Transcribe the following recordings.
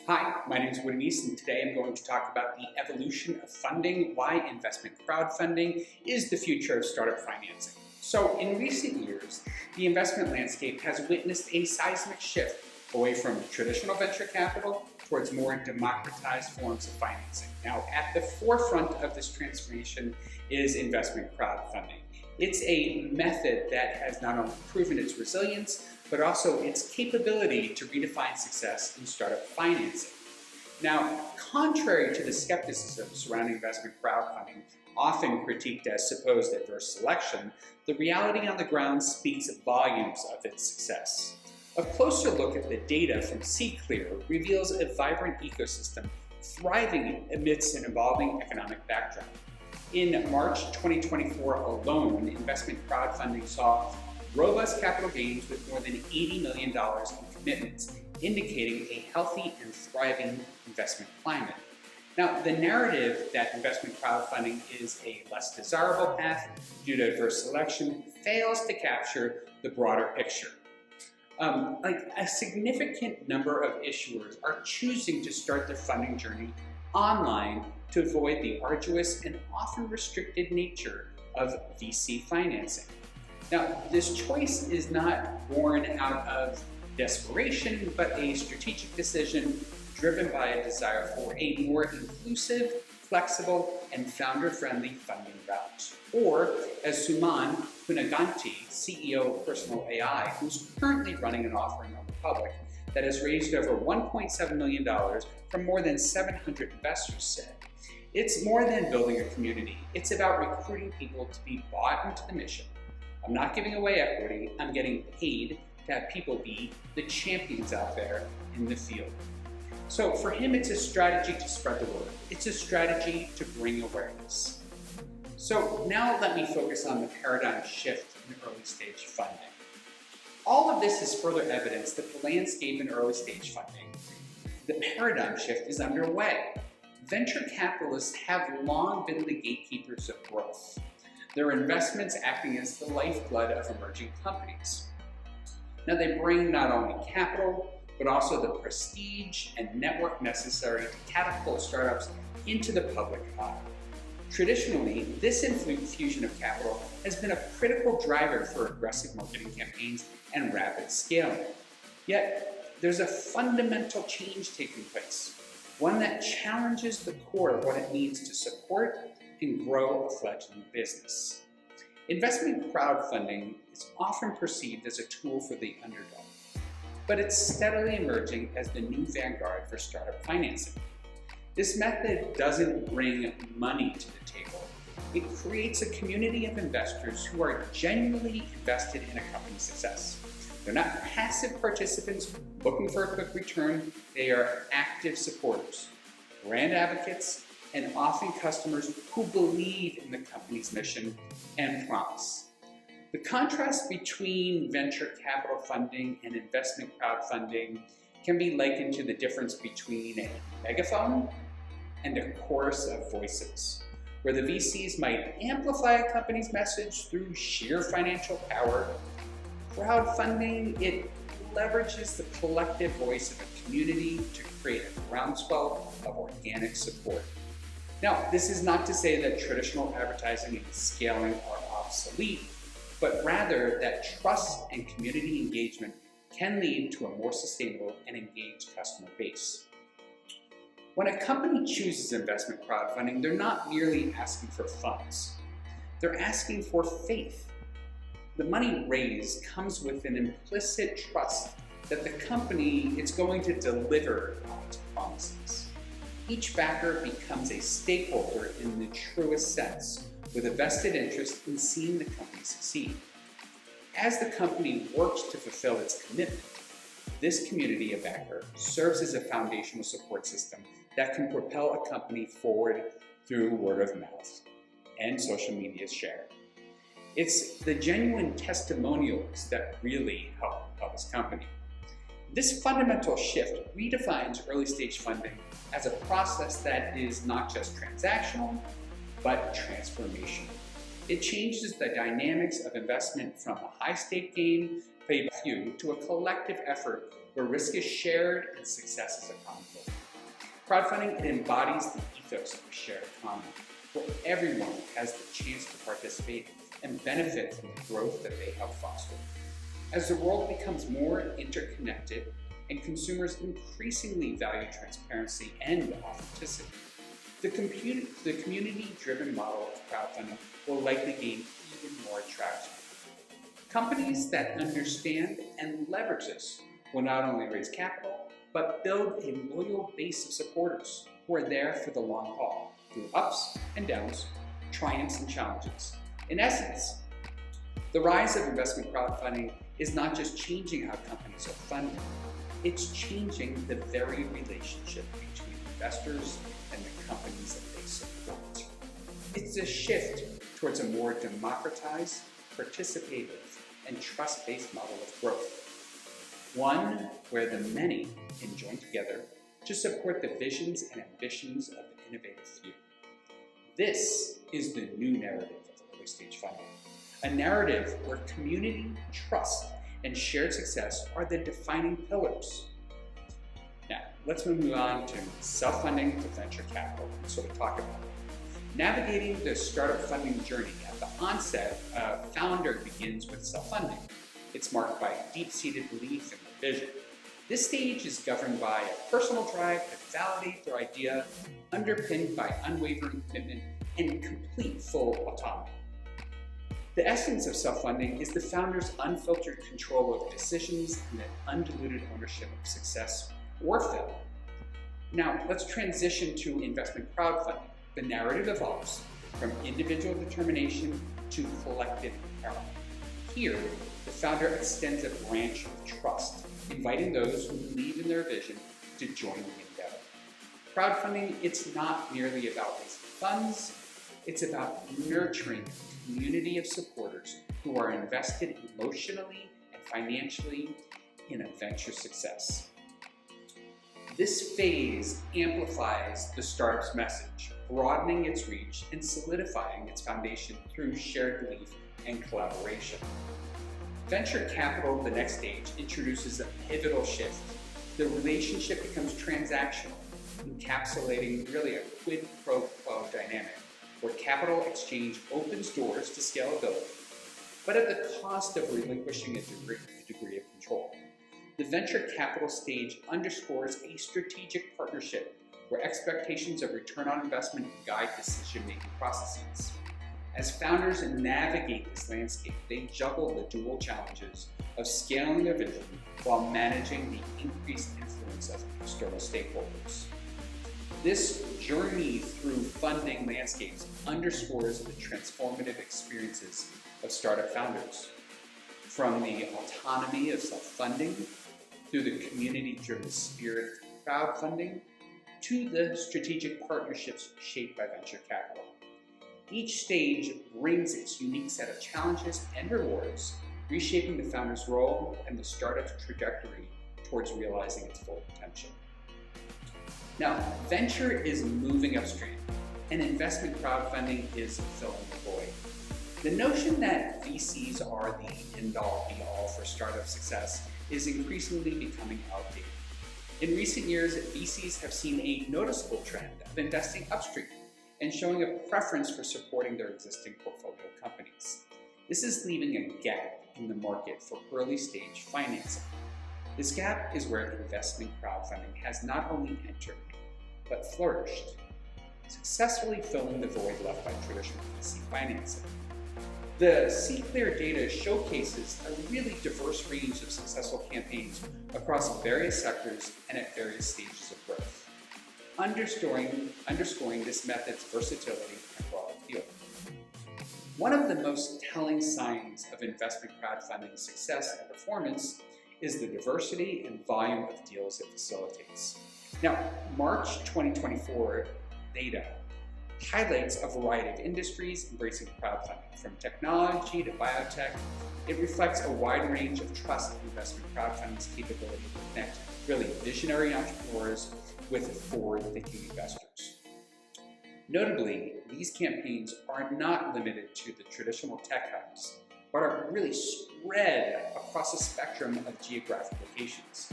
Hi, my name is Sherwood Neiss, and today I'm going to talk about the evolution of funding, why investment crowdfunding is the future of startup financing. So in recent years, the investment landscape has witnessed a seismic shift away from traditional venture capital towards more democratized forms of financing. Now, at the forefront of this transformation is investment crowdfunding. It's a method that has not only proven its resilience, but also its capability to redefine success in startup financing. Now, contrary to the skepticism surrounding investment crowdfunding, often critiqued as supposed adverse selection, the reality on the ground speaks volumes of its success. A closer look at the data from SeedClear reveals a vibrant ecosystem thriving amidst an evolving economic backdrop. In March 2024 alone, investment crowdfunding saw robust capital gains with more than $80 million in commitments, indicating a healthy and thriving investment climate. Now, the narrative that investment crowdfunding is a less desirable path due to adverse selection fails to capture the broader picture. A significant number of issuers are choosing to start their funding journey online to avoid the arduous and often restricted nature of VC financing. Now, this choice is not born out of desperation, but a strategic decision driven by a desire for a more inclusive, flexible, and founder-friendly funding route. Or, as Suman Punaganti, CEO of Personal AI, who's currently running an offering on the public that has raised over $1.7 million from more than 700 investors, said, "It's more than building a community. It's about recruiting people to be bought into the mission. I'm not giving away equity, I'm getting paid to have people be the champions out there in the field." So for him, it's a strategy to spread the word. It's a strategy to bring awareness. So now let me focus on the paradigm shift in early stage funding. All of this is further evidence that the landscape in early stage funding, the paradigm shift is underway. Venture capitalists have long been the gatekeepers of growth, their investments acting as the lifeblood of emerging companies. Now, they bring not only capital, but also the prestige and network necessary to catapult startups into the public eye. Traditionally, this infusion of capital has been a critical driver for aggressive marketing campaigns and rapid scaling. Yet, there's a fundamental change taking place, one that challenges the core of what it means to support and grow a fledgling business. Investment crowdfunding is often perceived as a tool for the underdog, but it's steadily emerging as the new vanguard for startup financing. This method doesn't bring money to the table. It creates a community of investors who are genuinely invested in a company's success. They're not passive participants looking for a quick return. They are active supporters, brand advocates, and often customers who believe in the company's mission and promise. The contrast between venture capital funding and investment crowdfunding can be likened to the difference between a megaphone and a chorus of voices, where the VCs might amplify a company's message through sheer financial power. Crowdfunding, it leverages the collective voice of a community to create a groundswell of organic support. Now, this is not to say that traditional advertising and scaling are obsolete, but rather that trust and community engagement can lead to a more sustainable and engaged customer base. When a company chooses investment crowdfunding, they're not merely asking for funds. They're asking for faith. The money raised comes with an implicit trust that the company is going to deliver on its promises. Each backer becomes a stakeholder in the truest sense, with a vested interest in seeing the company succeed. As the company works to fulfill its commitment, this community of backer serves as a foundational support system that can propel a company forward through word of mouth and social media share. It's the genuine testimonials that really help propel this company. This fundamental shift redefines early stage funding as a process that is not just transactional, but transformational. It changes the dynamics of investment from a high-stake game played by a few to a collective effort where risk is shared and success is accountable. Crowdfunding, it embodies the ethos of a shared economy, where everyone has the chance to participate and benefit from the growth that they help foster. As the world becomes more interconnected and consumers increasingly value transparency and authenticity, the community-driven model of crowdfunding will likely gain even more traction. Companies that understand and leverage this will not only raise capital, but build a loyal base of supporters who are there for the long haul, through ups and downs, triumphs and challenges. In essence, the rise of investment crowdfunding is not just changing how companies are funded, it's changing the very relationship between investors and the companies that they support. It's a shift towards a more democratized, participative, and trust-based model of growth. One where the many can join together to support the visions and ambitions of the innovative few. This is the new narrative of early-stage funding. A narrative where community, trust, and shared success are the defining pillars. Now, let's move on to self-funding to venture capital and sort of talk about it. Navigating the startup funding journey at the onset, a founder begins with self-funding. It's marked by deep-seated belief in their vision. This stage is governed by a personal drive to validate their idea, underpinned by unwavering commitment and complete full autonomy. The essence of self-funding is the founder's unfiltered control over decisions and an undiluted ownership of success or failure. Now, let's transition to investment crowdfunding. The narrative evolves from individual determination to collective empowerment. Here, the founder extends a branch of trust, inviting those who believe in their vision to join the endeavor. Crowdfunding, it's not merely about raising funds, it's about nurturing a community of supporters who are invested emotionally and financially in a venture success. This phase amplifies the startup's message, broadening its reach and solidifying its foundation through shared belief and collaboration. Venture capital, the next stage, introduces a pivotal shift. The relationship becomes transactional, encapsulating really a quid pro quo dynamic, where capital exchange opens doors to scalability, but at the cost of relinquishing a degree of control. The venture capital stage underscores a strategic partnership where expectations of return on investment guide decision-making processes. As founders navigate this landscape, they juggle the dual challenges of scaling their vision while managing the increased influence of external stakeholders. This journey through funding landscapes underscores the transformative experiences of startup founders. From the autonomy of self-funding, through the community-driven spirit of crowdfunding, to the strategic partnerships shaped by venture capital. Each stage brings its unique set of challenges and rewards, reshaping the founder's role and the startup's trajectory towards realizing its full potential. Now, venture is moving upstream, and investment crowdfunding is filling the void. The notion that VCs are the end-all, be-all for startup success is increasingly becoming outdated. In recent years, VCs have seen a noticeable trend of investing upstream and showing a preference for supporting their existing portfolio companies. This is leaving a gap in the market for early-stage financing. This gap is where investment crowdfunding has not only entered, but flourished, successfully filling the void left by traditional VC financing. The C-Clear data showcases a really diverse range of successful campaigns across various sectors and at various stages of growth, underscoring this method's versatility and broad appeal. One of the most telling signs of investment crowdfunding success and performance is the diversity and volume of deals it facilitates. Now, March 2024 data highlights a variety of industries embracing crowdfunding, from technology to biotech. It reflects a wide range of trust investment crowdfunding's capability to connect really visionary entrepreneurs with forward-thinking investors. Notably, these campaigns are not limited to the traditional tech hubs, but are really spread across a spectrum of geographic locations.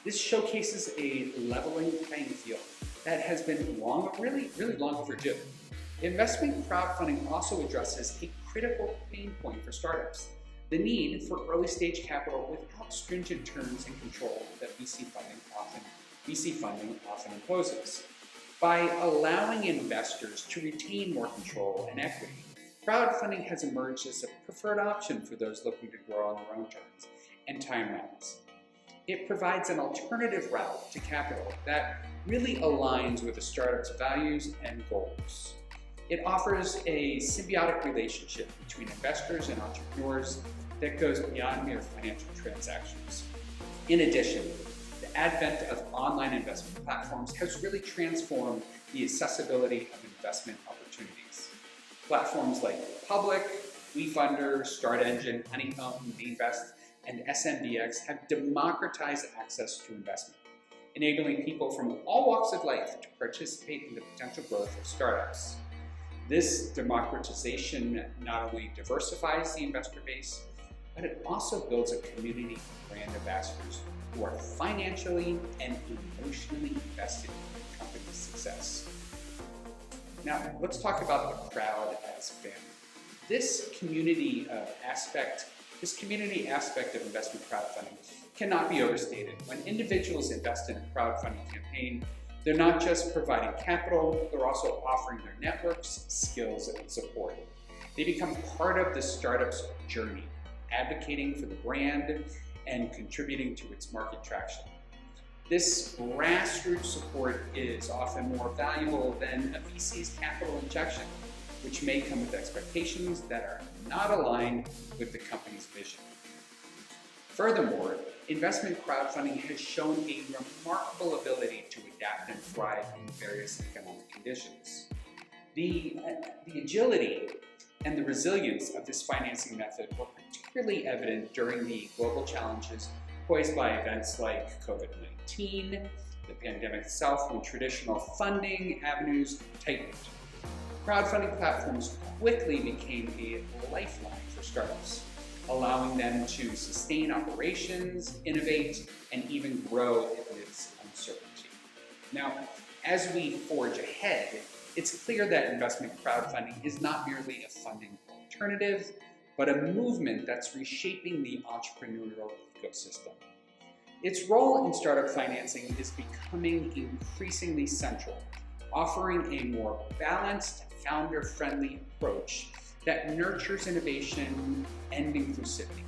This showcases a leveling playing field that has been really long overdue. Investment crowdfunding also addresses a critical pain point for startups: the need for early stage capital without stringent terms and control that VC funding often imposes. By allowing investors to retain more control and equity, crowdfunding has emerged as a preferred option for those looking to grow on their own terms and timelines. It provides an alternative route to capital that really aligns with the startup's values and goals. It offers a symbiotic relationship between investors and entrepreneurs that goes beyond mere financial transactions. In addition, the advent of online investment platforms has really transformed the accessibility of investment opportunities. Platforms like Public, WeFunder, StartEngine, Honeycomb, Invest, and SMBX have democratized access to investment, enabling people from all walks of life to participate in the potential growth of startups. This democratization not only diversifies the investor base, but it also builds a community of brand ambassadors who are financially and emotionally invested in the company's success. Now, let's talk about the crowd as family. This community aspect of investment crowdfunding cannot be overstated. When individuals invest in a crowdfunding campaign, they're not just providing capital, they're also offering their networks, skills, and support. They become part of the startup's journey, advocating for the brand and contributing to its market traction. This grassroots support is often more valuable than a VC's capital injection, which may come with expectations that are not aligned with the company's vision. Furthermore, investment crowdfunding has shown a remarkable ability to adapt and thrive in various economic conditions. The agility and the resilience of this financing method were particularly evident during the global challenges posed by events like COVID-19, the pandemic itself, when traditional funding avenues tightened. Crowdfunding platforms quickly became a lifeline for startups, allowing them to sustain operations, innovate, and even grow amidst uncertainty. Now, as we forge ahead, it's clear that investment crowdfunding is not merely a funding alternative, but a movement that's reshaping the entrepreneurial ecosystem. Its role in startup financing is becoming increasingly central, offering a more balanced, founder-friendly approach that nurtures innovation and inclusivity.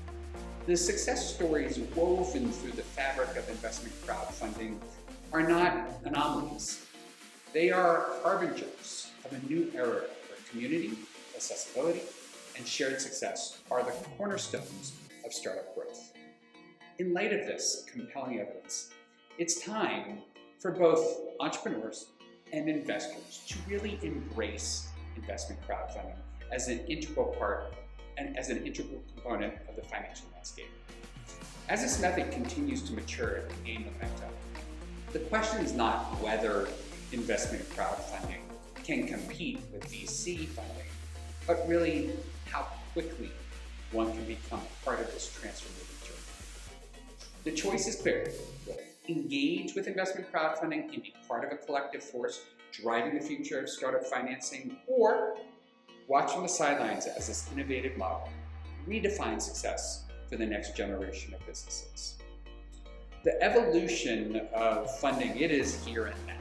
The success stories woven through the fabric of investment crowdfunding are not anomalies. They are harbingers of a new era where community, accessibility, and shared success are the cornerstones of startup growth. In light of this compelling evidence, it's time for both entrepreneurs and investors to really embrace investment crowdfunding as an integral part and as an integral component of the financial landscape. As this method continues to mature and gain momentum, the question is not whether investment crowdfunding can compete with VC funding, but really how quickly one can become part of this transformative journey. The choice is clear: engage with investment crowdfunding and be part of a collective force driving the future of startup financing, or watch from the sidelines as this innovative model redefines success for the next generation of businesses. The evolution of funding, it is here and now,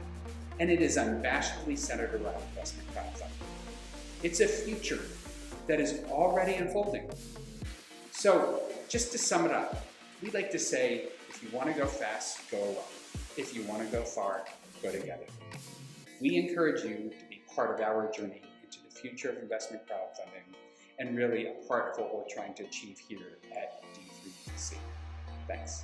and it is unabashedly centered around investment crowdfunding. It's a future that is already unfolding. So, just to sum it up, we like to say, if you want to go fast, go alone. If you want to go far, go together. We encourage you to be part of our journey into the future of investment crowdfunding and really a part of what we're trying to achieve here at D3VC. Thanks.